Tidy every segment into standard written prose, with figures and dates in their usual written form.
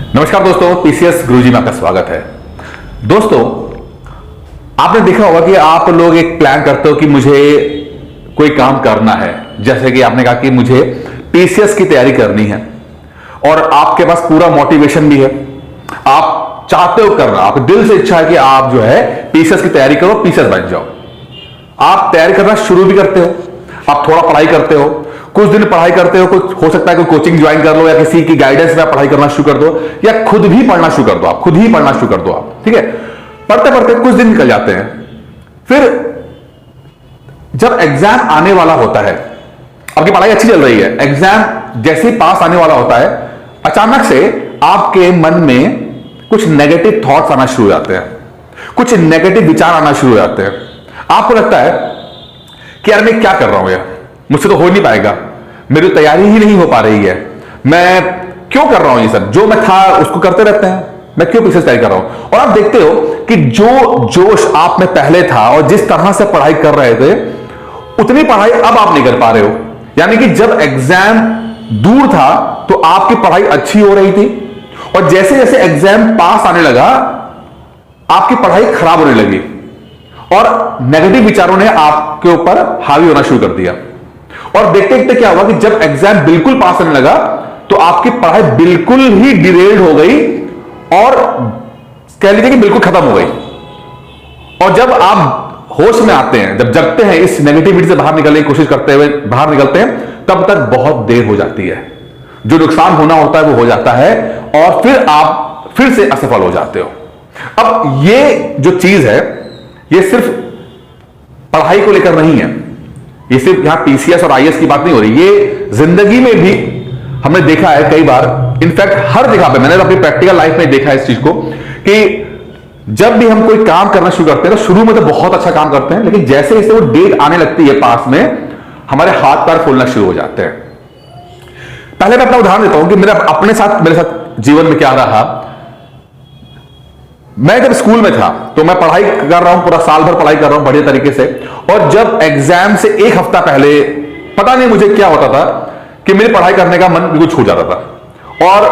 नमस्कार दोस्तों, पीसीएस गुरुजी में आपका स्वागत है। दोस्तों, आपने देखा होगा कि आप लोग एक प्लान करते हो कि मुझे कोई काम करना है। जैसे कि आपने कहा कि मुझे पीसीएस की तैयारी करनी है और आपके पास पूरा मोटिवेशन भी है, आप चाहते हो करना, आप दिल से इच्छा है कि आप जो है पीसीएस की तैयारी करो, पीसीएस बन जाओ। आप तैयारी करना शुरू भी करते हो, आप थोड़ा पढ़ाई करते हो, कुछ दिन पढ़ाई करते हो, कुछ हो सकता है कोई कोचिंग ज्वाइन कर लो या किसी की गाइडेंस में पढ़ाई करना शुरू कर दो या खुद भी पढ़ना शुरू कर दो। आप खुद ही पढ़ना शुरू कर दो आप, ठीक है। पढ़ते पढ़ते कुछ दिन निकल जाते हैं, फिर जब एग्जाम आने वाला होता है, आपकी पढ़ाई अच्छी चल रही है, एग्जाम जैसे ही पास आने वाला होता है, अचानक से आपके मन में कुछ नेगेटिव थॉट्स आना शुरू हो जाते हैं, कुछ नेगेटिव विचार आना शुरू हो जाते हैं। आपको लगता है कि यार मैं क्या कर रहा हूं, यार मुझसे तो हो नहीं पाएगा, मेरी तैयारी ही नहीं हो पा रही है, मैं क्यों कर रहा हूं ये सब, जो मैं था उसको करते रहते हैं, मैं क्यों पीछे तैयारी कर रहा हूं। और आप देखते हो कि जो जोश आप में पहले था और जिस तरह से पढ़ाई कर रहे थे, उतनी पढ़ाई अब आप नहीं कर पा रहे हो। यानी कि जब एग्जाम दूर था तो आपकी पढ़ाई अच्छी हो रही थी और जैसे जैसे एग्जाम पास आने लगा आपकी पढ़ाई खराब होने लगी और नेगेटिव विचारों ने आपके ऊपर हावी होना शुरू कर दिया। और देखते देखते क्या हुआ कि जब एग्जाम बिल्कुल पास होने लगा तो आपकी पढ़ाई बिल्कुल ही डिरेल्ड हो गई और कह लीजिए कि बिल्कुल खत्म हो गई। और जब आप होश में आते हैं, जब जगते हैं, इस नेगेटिविटी से बाहर निकलने की कोशिश करते हुए बाहर निकलते हैं, तब तक बहुत देर हो जाती है। जो नुकसान होना होता है वो हो जाता है और फिर आप फिर से असफल हो जाते हो। अब ये जो चीज है ये सिर्फ पढ़ाई को लेकर नहीं है, ये सिर्फ यहां पीसीएस और आईएएस की बात नहीं हो रही, ये जिंदगी में भी हमने देखा है कई बार। इनफैक्ट हर जगह पे मैंने अपनी प्रैक्टिकल लाइफ में देखा है इस चीज को कि जब भी हम कोई काम करना शुरू करते हैं तो शुरू में तो बहुत अच्छा काम करते हैं, लेकिन जैसे जैसे वो डेट आने लगती है पास में, हमारे हाथ पैर फूलना शुरू हो जाते हैं। पहले मैं अपना उदाहरण देता हूं कि मेरे साथ जीवन में क्या रहा। मैं जब स्कूल में था तो मैं पढ़ाई कर रहा हूं, पूरा साल भर पढ़ाई कर रहा हूं बढ़िया तरीके से, और जब एग्जाम से एक हफ्ता पहले पता नहीं मुझे क्या होता था कि मेरी पढ़ाई करने का मन बिल्कुल छूट जाता था। और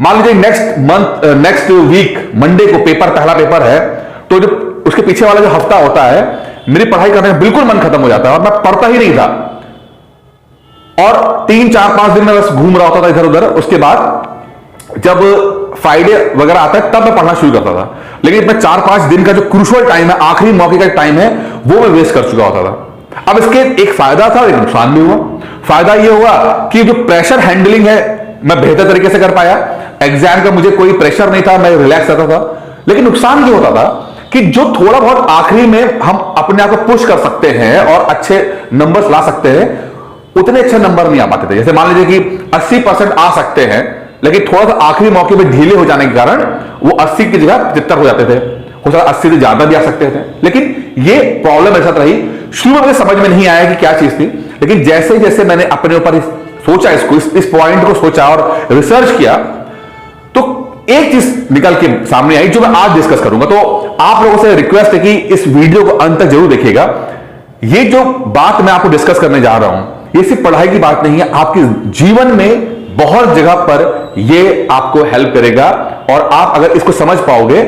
मान लीजिए नेक्स्ट वीक मंडे को पहला पेपर है, तो जो उसके पीछे वाला जो हफ्ता होता है मेरी पढ़ाई करने का बिल्कुल मन खत्म हो जाता है और मैं पढ़ता ही नहीं था और 3-4-5 दिन में बस घूम रहा होता था इधर उधर। उसके बाद जब फ्राइडे वगैरह आता है तब मैं पढ़ना शुरू करता था, लेकिन मैं 4-5 दिन का जो क्रूशियल टाइम है, आखिरी मौके का टाइम है, वो मैं वेस्ट कर चुका होता था। अब इसके एक फायदा था, एक नुकसान भी हुआ। फायदा ये हुआ कि जो प्रेशर हैंडलिंग है मैं बेहतर तरीके से कर पाया, एग्जाम का मुझे कोई प्रेशर नहीं था, मैं रिलैक्स रहता था। लेकिन नुकसान ये होता था कि जो थोड़ा बहुत आखिरी में हम अपने आप को पुश कर सकते हैं और अच्छे नंबर्स ला सकते हैं, उतने अच्छे नंबर नहीं आ पाते थे। जैसे मान लीजिए कि 80% आ सकते हैं, लेकिन थोड़ा सा आखिरी मौके पे ढीले हो जाने के कारण वो 80 की जगह 75 हो जाते थे, हो सकता 80 से ज्यादा भी आ सकते थे। लेकिन ये प्रॉब्लम मेरे साथ रही। शुरू में मुझे समझ में नहीं आया कि क्या चीज थी, लेकिन जैसे जैसे मैंने अपने ऊपर सोचा, इस पॉइंट को सोचा और रिसर्च किया, तो एक चीज निकल के सामने आई जो मैं आज डिस्कस करूंगा। तो आप लोगों से रिक्वेस्ट है कि इस वीडियो को अंत तक जरूर देखिएगा। ये जो बात मैं आपको डिस्कस करने जा रहा हूं, ये सिर्फ पढ़ाई की बात नहीं है, आपके जीवन में बहुत जगह पर ये आपको हेल्प करेगा। और आप अगर इसको समझ पाओगे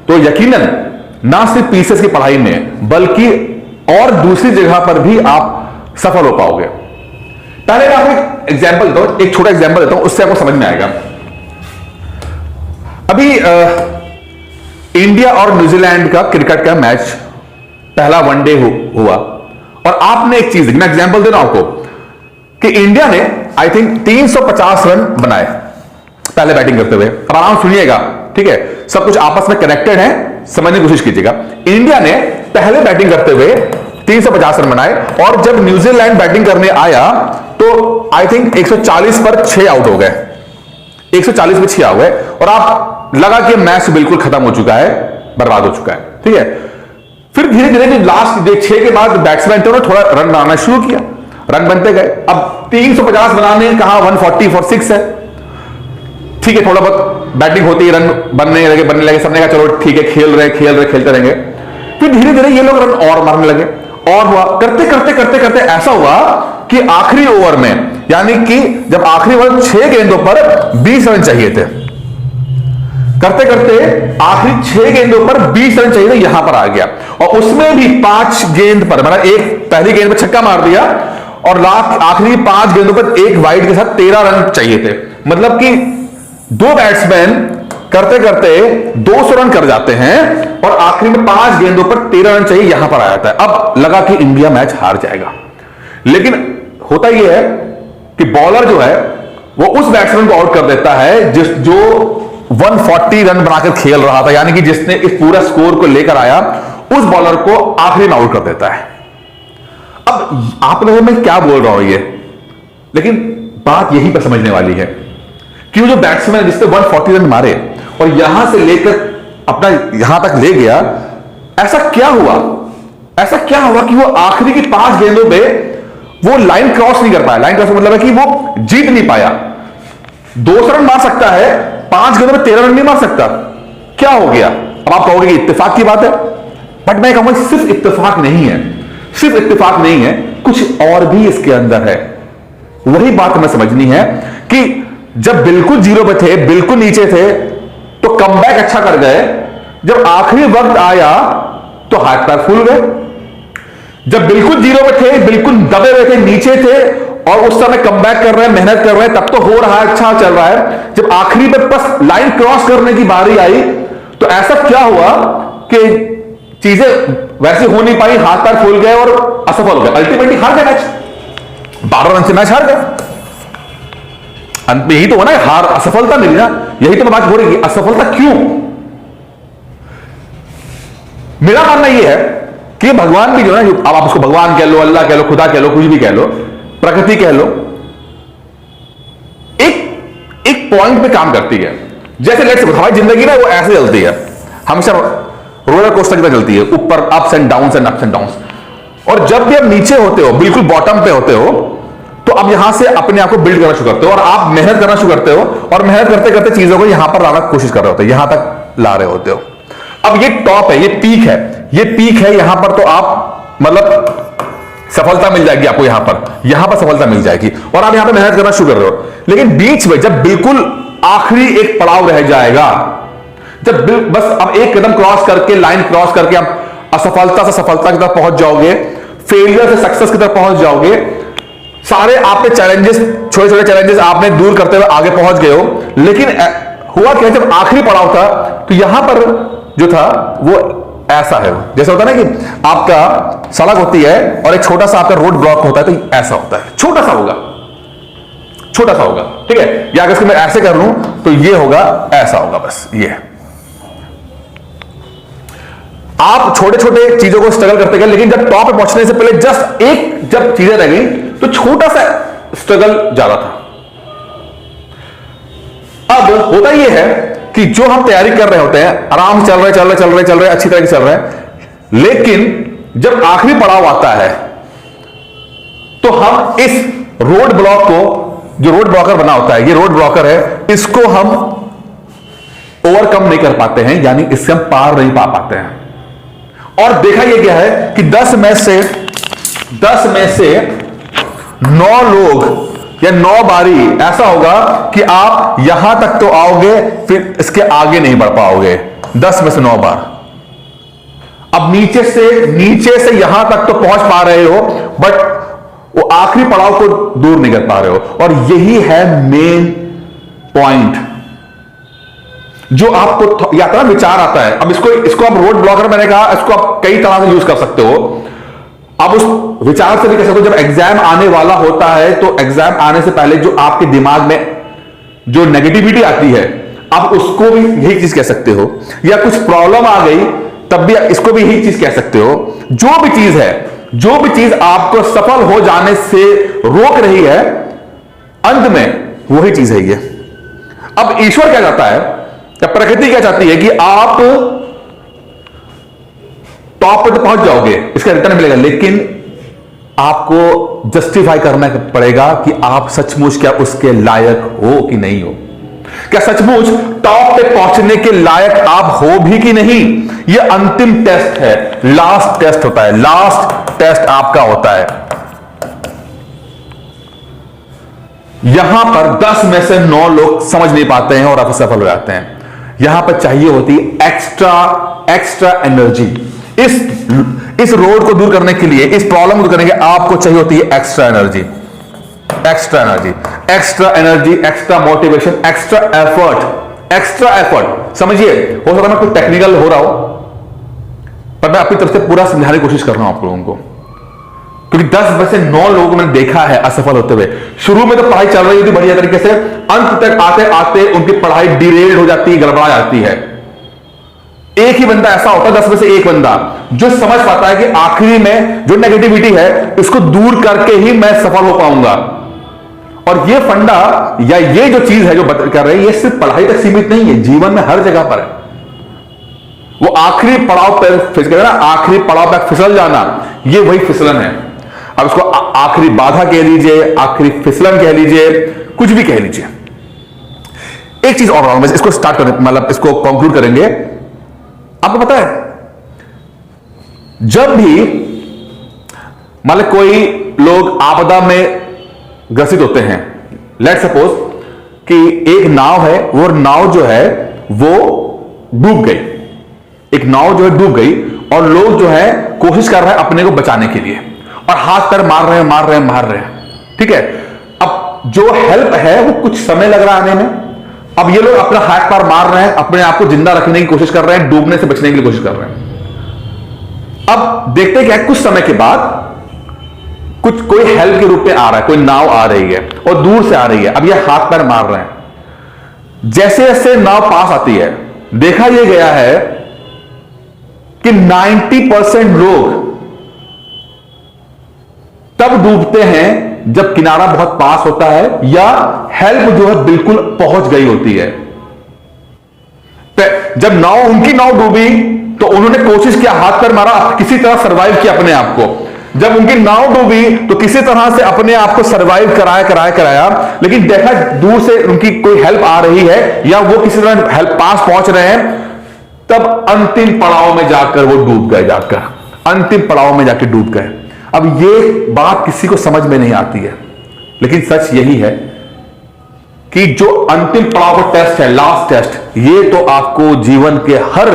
तो यकीनन ना सिर्फ पीसीएस की पढ़ाई में बल्कि और दूसरी जगह पर भी आप सफल हो पाओगे। पहले मैं आपको एक एग्जांपल देता हूं, एक छोटा एग्जांपल देता हूं, उससे आपको समझ में आएगा। अभी इंडिया और न्यूजीलैंड का क्रिकेट का मैच पहला वनडे हुआ और आपने एक चीज, मैं एग्जांपल दे रहा हूं आपको कि इंडिया ने आई थिंक 350 रन बनाए पहले बैटिंग करते हुए। अब आराम सुनिएगा, ठीक है, सब कुछ आपस में कनेक्टेड है, समझने की कोशिश कीजिएगा। इंडिया ने पहले बैटिंग करते हुए 350 रन बनाए और जब न्यूजीलैंड बैटिंग करने आया तो आई थिंक 140 पर 6 आउट हो गए, 140 में 6 आ गए और आप लगा कि मैच बिल्कुल खत्म हो चुका है, बर्बाद हो चुका है, ठीक है। फिर धीरे धीरे जो लास्ट 6 के बाद बैट्समैन थे उन्होंने थोड़ा रन बनाना शुरू किया, रन बनते गए। अब 350 बनाने कहा 146 है, ठीक है, थोड़ा बहुत बैटिंग होती है, रन बनने लगे, सबने कहा चलो ठीक है, खेलते रहेंगे। फिर धीरे धीरे ये लोग रन और मारने लगे और हुआ, करते ऐसा हुआ कि आखिरी ओवर में, यानी कि जब आखिरी ओवर 6 गेंदों पर 20 रन चाहिए थे, करते करते आखिरी 6 गेंदों पर 20 रन चाहिए, यहां पर आ गया। और उसमें भी 5 गेंद पर, मतलब एक पहली गेंद पर छक्का मार दिया और लास्ट आखिरी 5 गेंदों पर एक वाइड के साथ 13 रन चाहिए थे। मतलब कि 2 बैट्समैन करते करते 200 रन कर जाते हैं और आखिरी में 5 गेंदों पर 13 रन चाहिए, यहां पर आ जाता है। अब लगा कि इंडिया मैच हार जाएगा, लेकिन होता यह है कि बॉलर जो है वो उस बैट्समैन को आउट कर देता है जो 140 रन बनाकर खेल रहा था, यानी कि जिसने इस पूरा स्कोर को लेकर आया, उस बॉलर को आखिरी में आउट कर देता है। अब आप लोगों में क्या बोल रहा हूं ये, लेकिन बात यहीं पर समझने वाली है कि वो जो बैट्समैन जिसने 140 रन मारे और यहां से लेकर अपना यहां तक ले गया, ऐसा क्या हुआ कि वो आखिरी की 5 गेंदों पे वो लाइन क्रॉस नहीं कर पाया। लाइन क्रॉस का मतलब है कि वो जीत नहीं पाया। 200 रन मार सकता है, 5 गेंदों में 13 रन नहीं मार सकता, क्या हो गया? अब आप कहोगे कि इत्तेफाक की बात है, बट मैं कहूंगा सिर्फ इत्तेफाक नहीं है, सिर्फ इत्तेफाक नहीं है, कुछ और भी इसके अंदर है। वही बात हमें समझनी है कि जब बिल्कुल जीरो पे थे, बिल्कुल नीचे थे, तो कमबैक अच्छा कर गए। जब आखिरी वक्त आया तो हाथ पैर फूल गए। जब बिल्कुल जीरो पे थे, बिल्कुल दबे हुए थे, नीचे थे, और उस समय कमबैक कर रहे हैं, मेहनत कर रहे हैं, तब तो हो रहा है, अच्छा चल रहा है। जब आखिरी में बस लाइन क्रॉस करने की बारी आई तो ऐसा क्या हुआ कि चीजें वैसे हो नहीं पाई, हाथ पैर फूल गए और असफल हो गए। अल्टीमेटली हार गए मैच, 12 रन से मैच हार गए। अंत में यही तो होना है, हार असफलता मिली ना, यही तो बात हो रही है। असफलता क्यों? मेरा मानना यह है कि भगवान भी जो है, अब आप उसको भगवान कह लो, अल्लाह कह लो, खुदा कह लो, कुछ भी कह लो, प्रकृति कह लो, एक पॉइंट पे काम करती है। जैसे लेट्स सपोज हमारी जिंदगी ना वो ऐसे चलती है, हमेशा रोलर कोस्टर की तरह चलती है, ऊपर ups and downs and ups and downs. और जब भी आप नीचे होते हो, बिल्कुल बॉटम पे होते हो, तो अब यहां से अपने आप को बिल्ड करना शुरू करते हो और आप मेहनत करना शुरू करते हो, और मेहनत करते करते चीजों को यहां पर लाना कोशिश कर रहे होते हो, यहां तक ला रहे होते हो। अब ये टॉप है, ये पीक है, ये पीक है। यहां पर तो आप मतलब सफलता मिल जाएगी आपको, यहां पर सफलता मिल जाएगी और आप यहां पे मेहनत करना शुरू कर रहे हो। लेकिन बीच में जब बिल्कुल आखिरी एक पड़ाव रह जाएगा, जब बस अब एक कदम क्रॉस करके, लाइन क्रॉस करके आप असफलता से सफलता की तरफ पहुंच जाओगे, फेलियर से सक्सेस की तरफ पहुंच जाओगे, सारे आपके चैलेंजेस, छोटे छोटे चैलेंजेस आपने दूर करते हुए आगे पहुंच गए हो। लेकिन हुआ क्या, जब आखिरी पड़ाव था तो यहां पर जो था वो ऐसा है, जैसे होता है ना कि आपका सड़क होती है और एक छोटा सा आपका रोड ब्लॉक होता है, तो ऐसा होता है, छोटा सा होगा, छोटा सा होगा, ठीक है। या अगर मैं ऐसे कर लूं तो ये होगा, ऐसा होगा, बस ये। आप छोटे छोटे चीजों को स्ट्रगल करते गए, लेकिन जब टॉप पे पहुंचने से पहले जस्ट एक जब चीजें रह गई तो छोटा सा स्ट्रगल ज्यादा था। अब होता यह है कि जो हम तैयारी कर रहे होते हैं, आराम से चल रहे, अच्छी तरह से चल रहे हैं, लेकिन जब आखिरी पड़ाव आता है तो हम इस रोड ब्लॉक को, जो रोड ब्लॉकर बना होता है, ये रोड ब्लॉकर है, इसको हम ओवरकम नहीं कर पाते हैं, यानी इससे हम पार नहीं पा पाते हैं। और देखा यह गया है कि 10 में से 9 लोग या 9 बारी ऐसा होगा कि आप यहां तक तो आओगे, फिर इसके आगे नहीं बढ़ पाओगे। 10 में से 9 बार। अब नीचे से यहां तक तो पहुंच पा रहे हो, बट वो आखिरी पड़ाव को दूर नहीं कर पा रहे हो। और यही है मेन पॉइंट जो आपको या तो विचार आता है। अब इसको आप रोड ब्लॉकर, मैंने कहा, इसको आप कई तरह से यूज कर सकते हो। अब उस विचार से भी कह सकते हो, जब एग्जाम आने वाला होता है तो एग्जाम आने से पहले जो आपके दिमाग में जो नेगेटिविटी आती है, आप उसको भी यही चीज कह सकते हो। या कुछ प्रॉब्लम आ गई तब भी इसको भी यही चीज कह सकते हो। जो भी चीज आपको सफल हो जाने से रोक रही है, अंत में वही चीज है ये। अब ईश्वर क्या चाहता है या प्रकृति क्या चाहती है कि आप टॉप पे तो पहुंच जाओगे, इसका रिटर्न मिलेगा, लेकिन आपको जस्टिफाई करना पड़ेगा कि आप सचमुच क्या उसके लायक हो कि नहीं हो। क्या सचमुच टॉप पे पहुंचने के लायक आप हो भी कि नहीं। यह अंतिम टेस्ट है, लास्ट टेस्ट होता है, लास्ट टेस्ट आपका होता है। यहां पर 10 में से 9 लोग समझ नहीं पाते हैं और असफल हो जाते हैं। यहां पर चाहिए होती है एक्स्ट्रा एनर्जी। इस रोड को दूर करने के लिए, इस प्रॉब्लम को दूर करने के लिए आपको चाहिए होती है extra energy, extra motivation, extra effort. समझिए, हो सकता है मैं कुछ टेक्निकल हो रहा हो, पर मैं अपनी तरफ से पूरा समझाने की कोशिश कर रहा हूं आप लोगों को, क्योंकि 10 में से 9 लोगों को मैंने देखा है असफल होते हुए। शुरू में तो पढ़ाई चल रही थी बढ़िया तरीके से, अंत तक आते आते उनकी पढ़ाई डिरेल्ड हो जाती है, गड़बड़ा जाती है। एक ही बंदा ऐसा होता है, 10 में से एक बंदा जो समझ पाता है कि आखिरी में जो नेगेटिविटी है इसको दूर करके ही मैं सफल हो पाऊंगा। और ये फंडा या ये जो चीज है जो कर रहे हैं, ये सिर्फ पढ़ाई तक सीमित नहीं है, जीवन में हर जगह पर है। वो आखिरी पड़ाव पर फिसल ना, आखिरी पड़ाव पर फिसल जाना, ये वही फिसलन है। अब इसको आखिरी बाधा कह लीजिए, आखिरी फिसलन कह लीजिए, कुछ भी कह लीजिए। एक चीज और इसको स्टार्ट करें, मतलब इसको कंक्लूड करेंगे। आपको पता है, जब भी मतलब कोई लोग आपदा में ग्रसित होते हैं, लेट सपोज कि एक नाव है, वो नाव जो है वो डूब गई, एक नाव जो है डूब गई, और लोग जो है कोशिश कर रहे हैं अपने को बचाने के लिए, और हाथ पैर मार रहे हैं, ठीक है। अब जो हेल्प है वो कुछ समय लग रहा है आने में। अब ये लोग अपना हाथ पैर मार रहे हैं, अपने आप को जिंदा रखने की कोशिश कर रहे हैं, डूबने से बचने की कोशिश कर रहे हैं। अब देखते क्या, कुछ समय के बाद कुछ कोई हेल्प के रूप में आ रहा है, कोई नाव आ रही है और दूर से आ रही है। अब ये हाथ पैर मार रहे हैं, जैसे जैसे नाव पास आती है, देखा यह गया है कि 90% लोग तब डूबते हैं जब किनारा बहुत पास होता है, या हेल्प जो है बिल्कुल पहुंच गई होती है। जब उनकी नाव डूबी तो उन्होंने कोशिश किया, हाथ पैर मारा, किसी तरह सरवाइव किया अपने आप को। जब उनकी नाव डूबी तो किसी तरह से अपने आप को सरवाइव कराया, लेकिन देखा दूर से उनकी कोई हेल्प आ रही है, या वो किसी तरह हेल्प पास पहुंच रहे हैं, तब अंतिम पड़ाव में जाकर वो डूब गए, अंतिम पड़ाव में जाकर डूब गए। अब ये बात किसी को समझ में नहीं आती है, लेकिन सच यही है कि जो अंतिम पड़ाव का टेस्ट है, लास्ट टेस्ट, ये तो आपको जीवन के हर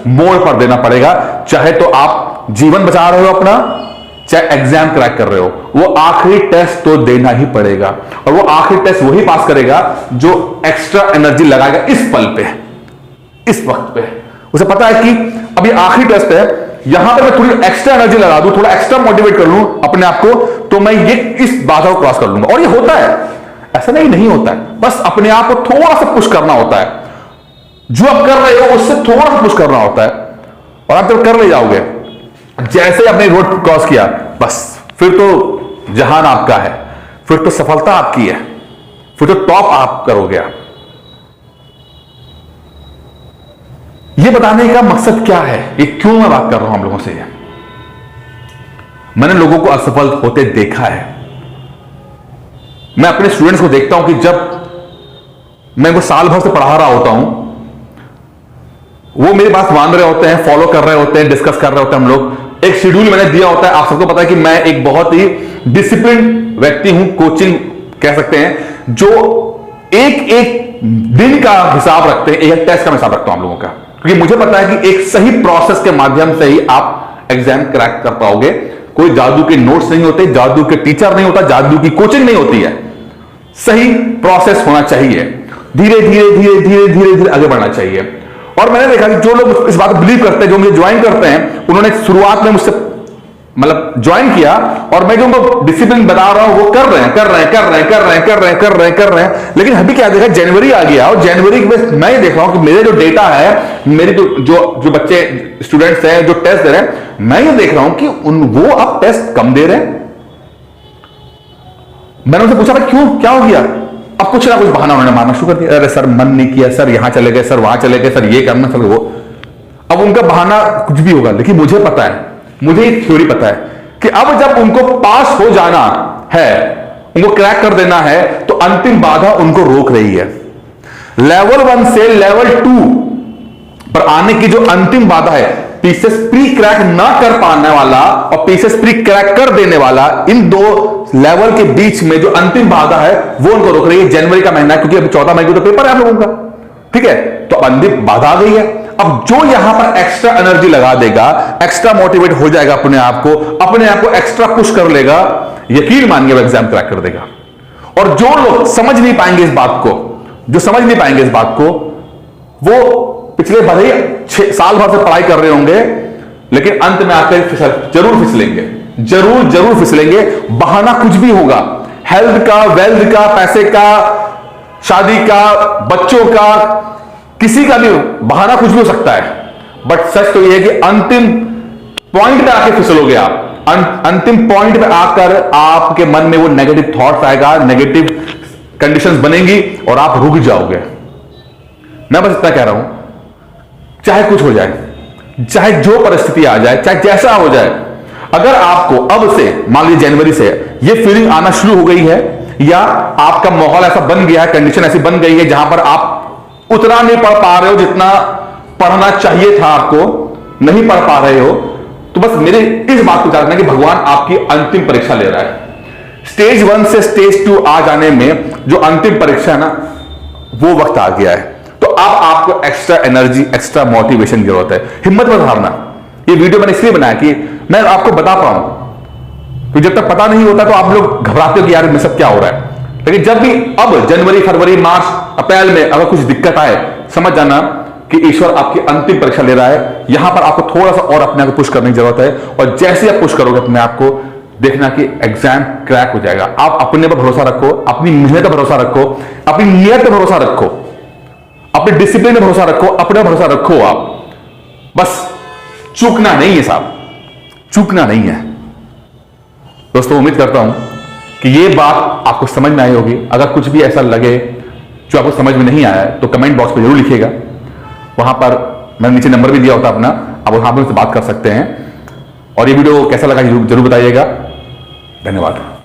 मोड़ पर देना पड़ेगा। चाहे तो आप जीवन बचा रहे हो अपना, चाहे एग्जाम क्रैक कर रहे हो, वो आखिरी टेस्ट तो देना ही पड़ेगा। और वो आखिरी टेस्ट वही पास करेगा जो एक्स्ट्रा एनर्जी लगाएगा इस पल पे, इस वक्त पे। उसे पता है कि अभी आखिरी टेस्ट है, यहां पर मैं थोड़ी एक्स्ट्रा एनर्जी लगा दूं, थोड़ा एक्स्ट्रा मोटिवेट कर लूं अपने आप को, तो मैं ये इस बाधा को क्रॉस कर लूंगा। और ये होता है, ऐसा नहीं होता है, बस अपने आप को थोड़ा सा पुश करना होता है। जो आप कर रहे हो उससे थोड़ा सा पुश करना होता है, और आप जब कर ले जाओगे, जैसे अपने रोड क्रॉस किया, बस फिर तो जहान आपका है, फिर तो सफलता आपकी है, फिर तो टॉप आप करोगे। आप ये बताने का मकसद क्या है, ये क्यों मैं बात कर रहा हूं आप लोगों से? मैंने लोगों को असफल होते देखा है। मैं अपने स्टूडेंट्स को देखता हूं कि जब मैं उनको साल भर से पढ़ा रहा होता हूं, वो मेरी बात मान रहे होते हैं, फॉलो कर रहे होते हैं, डिस्कस कर रहे होते हैं। हम लोग एक शेड्यूल मैंने दिया होता है। आप सबको पता है कि मैं एक बहुत ही डिसिप्लिन व्यक्ति हूं, कोचिंग कह सकते हैं, जो एक एक दिन का हिसाब रखते हैं, एक टेस्ट का हिसाब रखता हूं आप लोगों का, क्योंकि मुझे पता है कि एक सही प्रोसेस के माध्यम से ही आप एग्जाम क्रैक कर पाओगे। कोई जादू के नोट्स नहीं होते, जादू के टीचर नहीं होता, जादू की कोचिंग नहीं होती है। सही प्रोसेस होना चाहिए, धीरे धीरे धीरे धीरे धीरे धीरे आगे बढ़ना चाहिए। और मैंने देखा कि जो लोग इस बात को बिलीव करते हैं, जो मुझे ज्वाइन करते हैं, उन्होंने शुरुआत में मुझसे मतलब ज्वाइन किया, और मैं जो उनको डिसिप्लिन बता रहा हूं वो कर रहे हैं। लेकिन अभी क्या देखा, जनवरी आ गया, और जनवरी के बाद मैं ये देख रहा हूं कि मेरे जो डेटा है, मेरे जो बच्चे स्टूडेंट्स हैं जो टेस्ट दे रहे हैं, मैं ये देख रहा हूं कि वो अब टेस्ट कम दे रहे हैं। मैंने उनसे पूछा क्यों, क्या हो गया? अब कुछ ना कुछ बहाना उन्होंने मारना शुरू कर दिया। अरे सर मन नहीं किया, सर यहां चले गए, सर वहां चले गए, सर ये करना, सर वो। अब उनका बहाना कुछ भी होगा, लेकिन मुझे पता है, मुझे एक थ्योरी पता है कि अब जब उनको पास हो जाना है, उनको क्रैक कर देना है, तो अंतिम बाधा उनको रोक रही है। लेवल 1 से लेवल 2 पर आने की जो अंतिम बाधा है, पीसेस प्री क्रैक ना कर पाने वाला और पीसेस प्री क्रैक कर देने वाला, इन दो लेवल के बीच में जो अंतिम बाधा है वो उनको रोक रही है। जनवरी का महीना है, क्योंकि अभी 14 मई को तो पेपर है आप लोगों का, ठीक है, तो अंतिम बाधा आ गई है। अब जो यहां पर एक्स्ट्रा एनर्जी लगा देगा, एक्स्ट्रा मोटिवेट हो जाएगा, अपने आप को एक्स्ट्रा पुश कर लेगा, यकीन मानिए वो एग्जाम क्रैक कर देगा। और जो लोग समझ नहीं पाएंगे इस बात को, वो पिछले भले ही 6 साल भर से पढ़ाई कर रहे होंगे, लेकिन अंत में आकर जरूर फिसलेंगे। बहाना कुछ भी होगा, हेल्थ का, वेल्थ का, पैसे का, शादी का, बच्चों का, किसी का भी बहाना कुछ भी हो सकता है। बट सच तो यह है कि अंतिम पॉइंट पे आके फिसलोगे आप। अंतिम पॉइंट पे आकर आपके मन में वो नेगेटिव थॉट्स आएगा, नेगेटिव कंडीशंस बनेंगी और आप रुक जाओगे। मैं बस इतना कह रहा हूं, चाहे कुछ हो जाए, चाहे जो परिस्थिति आ जाए, चाहे जैसा हो जाए, अगर आपको अब से मान लीजिए जनवरी से ये फीलिंग आना शुरू हो गई है, या आपका माहौल ऐसा बन गया है, कंडीशन ऐसी बन गई है जहां पर आप उतना नहीं पढ़ पा रहे हो जितना पढ़ना चाहिए था, आपको नहीं पढ़ पा रहे हो, तो बस मेरे इस बात को जानना कि भगवान आपकी अंतिम परीक्षा ले रहा है। स्टेज 1 से स्टेज 2 आ जाने में जो अंतिम परीक्षा है ना, वो वक्त आ गया है। तो अब आपको एक्स्ट्रा एनर्जी, एक्स्ट्रा मोटिवेशन की जरूरत है। हिम्मत मत हारना। ये वीडियो मैंने इसलिए बनाया कि मैं आपको बता पाऊं, तो जब तक पता नहीं होता तो आप लोग घबराते हो कि यार मेरे साथ क्या हो रहा है। लेकिन जब भी अब जनवरी, फरवरी, मार्च, अप्रैल में अगर कुछ दिक्कत आए, समझ जाना कि ईश्वर आपकी अंतिम परीक्षा ले रहा है। यहां पर आपको थोड़ा सा और अपने आप को पुश करने की जरूरत है, और जैसे आप पुश करोगे अपने आप को, देखना कि एग्जाम क्रैक हो जाएगा। आप अपने पर भरोसा रखो, अपनी मेहनत पर भरोसा रखो, अपनी नियत पर भरोसा रखो, अपने डिसिप्लिन में भरोसा रखो, अपने भरोसा रखो। आप बस चूकना नहीं है साहब, चूकना नहीं है। दोस्तों, उम्मीद करता हूं कि ये बात आपको समझ में आई होगी। अगर कुछ भी ऐसा लगे जो आपको समझ में नहीं आया है तो कमेंट बॉक्स में जरूर लिखिएगा। वहां पर मैंने नीचे नंबर भी दिया होता अपना, आप वहां पर मुझसे बात कर सकते हैं। और ये वीडियो कैसा लगा जरूर बताइएगा। धन्यवाद।